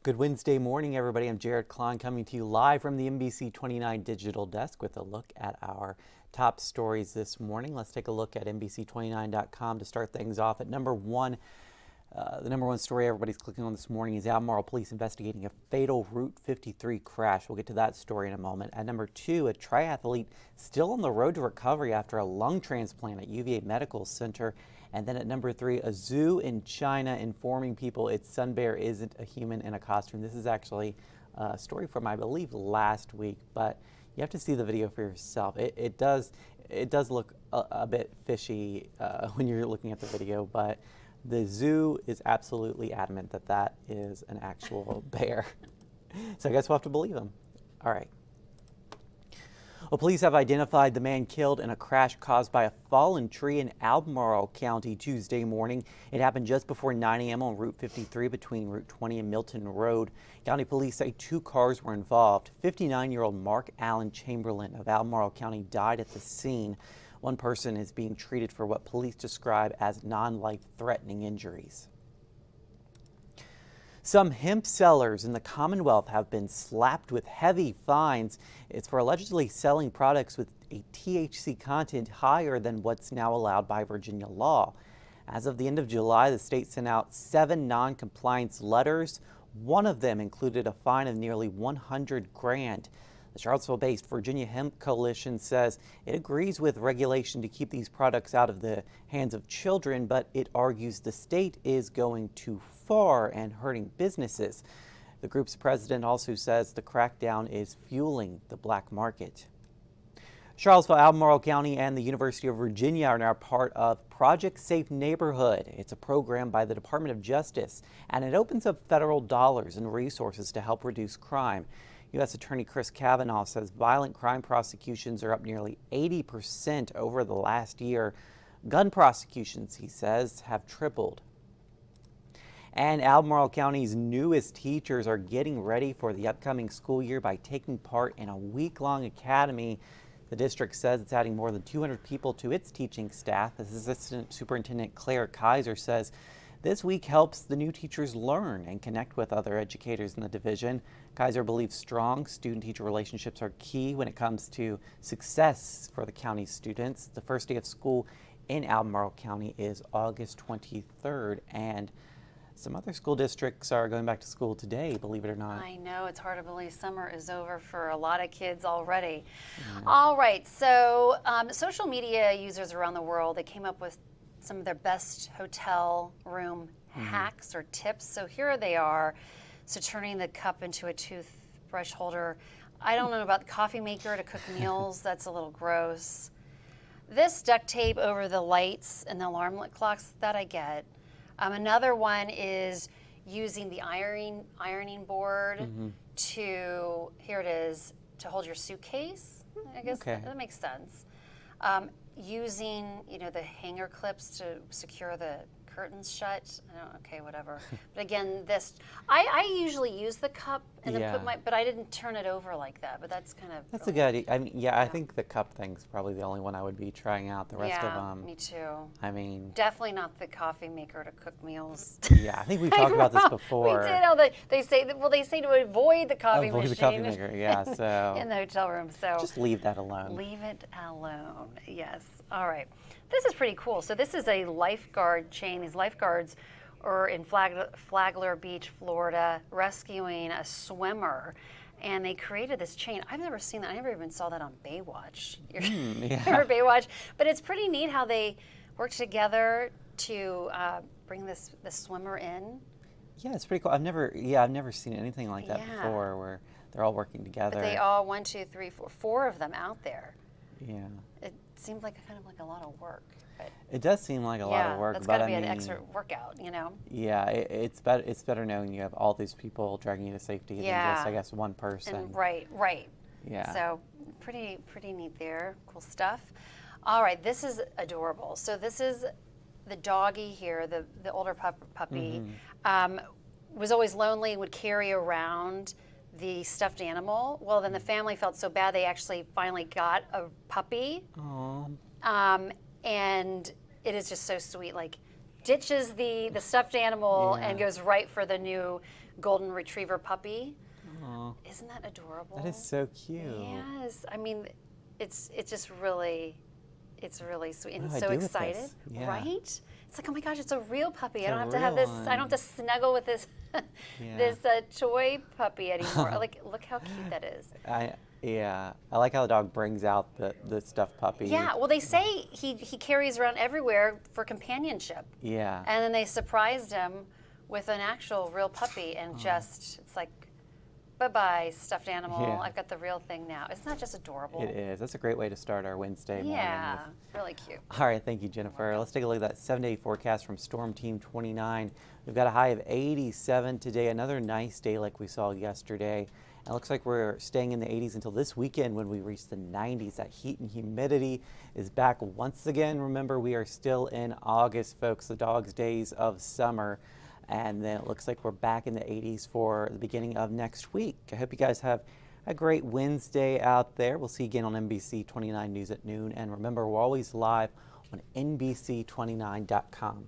Good Wednesday morning, everybody. I'm Jared Klein coming to you live from the NBC29 Digital Desk with a look at our top stories this morning. Let's take a look at NBC29.com to start things off. At number one, the number one story everybody's clicking on this morning is Albemarle police investigating a fatal Route 53 crash. We'll get to that story in a moment. At number two, a triathlete still on the road to recovery after a lung transplant at UVA Medical Center. And then at number three, a zoo in China informing people its sun bear isn't a human in a costume. This is actually a story from, I believe, last week, but you have to see the video for yourself. It does look a bit fishy when you're looking at the video, but the zoo is absolutely adamant that that is an actual bear. So I guess we'll have to believe them. All right. Well, police have identified the man killed in a crash caused by a fallen tree in Albemarle County Tuesday morning. It happened just before 9 a.m. on Route 53 between Route 20 and Milton Road. County police say two cars were involved. 59-year-old Mark Allen Chamberlain of Albemarle County died at the scene. One person is being treated for what police describe as non-life-threatening injuries. Some hemp sellers in the Commonwealth have been slapped with heavy fines. It's for allegedly selling products with a THC content higher than what's now allowed by Virginia law. As of the end of July, the state sent out 7 non-compliance letters. One of them included a fine of nearly $100,000. The Charlottesville-based Virginia Hemp Coalition says it agrees with regulation to keep these products out of the hands of children, but it argues the state is going too far and hurting businesses. The group's president also says the crackdown is fueling the black market. Charlottesville, Albemarle County, and the University of Virginia are now part of Project Safe Neighborhood. It's a program by the Department of Justice, and it opens up federal dollars and resources to help reduce crime. U.S. Attorney Chris Kavanaugh says violent crime prosecutions are up nearly 80% over the last year. Gun prosecutions, he says, have tripled. And Albemarle County's newest teachers are getting ready for the upcoming school year by taking part in a week-long academy. The district says it's adding more than 200 people to its teaching staff. As Assistant Superintendent Claire Kaiser says, this week helps the new teachers learn and connect with other educators in the division. Kaiser believes strong student-teacher relationships are key when it comes to success for the county's students. The first day of school in Albemarle County is August 23rd, and some other school districts are going back to school today, believe it or not. I know, it's hard to believe summer is over for a lot of kids already. Yeah. All right, so social media users around the world, they came up with some of their best hotel room hacks or tips. So here they are. So turning the cup into a toothbrush holder. I don't know about the coffee maker to cook meals. That's a little gross. This duct tape over the lights and the alarm clocks, that I get. Another one is using the ironing board to, here it is, to hold your suitcase. I guess that makes sense. Using, the hanger clips to secure the curtains shut. Okay, whatever. But again, I usually use the cup and then but I didn't turn it over like that. But that's kind of. That's a good idea. I mean, I think the cup thing's probably the only one I would be trying out. The rest of them. Me too. I mean. Definitely not the coffee maker to cook meals. Yeah, I think we've talked about this before. We did. They say to avoid the coffee machine. Avoid the coffee maker. Yeah. So. In the hotel room. So. Just leave that alone. Leave it alone. Yes. All right. This is pretty cool. So this is a lifeguard chain. These lifeguards are in Flagler Beach, Florida, rescuing a swimmer. And they created this chain. I've never seen that. I never even saw that on Baywatch. Remember Baywatch? But it's pretty neat how they work together to bring this swimmer in. Yeah, it's pretty cool. I've never seen anything like that before, where they're all working together. But they all 4 of them out there. Yeah. It seemed like a lot of work. But it does seem like a lot of work. That's got to be an extra workout, Yeah, it's better knowing you have all these people dragging you to safety than just, I guess, one person. And right. Yeah. So pretty neat there. Cool stuff. All right, this is adorable. So this is the doggy here, the older puppy. Was always lonely, would carry around the stuffed animal. Well, then the family felt so bad they actually finally got a puppy. Aww. And it is just so sweet. Like ditches the stuffed animal Yeah. and goes right for the new golden retriever puppy. Aw, Isn't that adorable? that is so cute. Yes, I mean, it's just really, it's really sweet and What do I so do with excited, this? Yeah. right? It's like, oh my gosh, it's a real puppy. I It's don't a have to have real this. I don't have to one. snuggle with this Yeah. this toy puppy anymore. Like, look how cute that is. Yeah, I like how the dog brings out the stuffed puppy. Yeah, well, they say he carries around everywhere for companionship, Yeah. and then they surprised him with an actual real puppy, and just it's like, bye-bye, stuffed animal. Yeah. I've got the real thing now. Isn't that just adorable? It is. That's a great way to start our Wednesday morning. Yeah, really cute. All right, thank you, Jennifer. Let's take a look at that 7-day forecast from Storm Team 29. We've got a high of 87 today, another nice day like we saw yesterday. And it looks like we're staying in the 80s until this weekend when we reach the 90s. That heat and humidity is back once again. Remember, we are still in August, folks, the dog's days of summer. And then it looks like we're back in the 80s for the beginning of next week. I hope you guys have a great Wednesday out there. We'll see you again on NBC29 News at noon. And remember, we're always live on NBC29.com.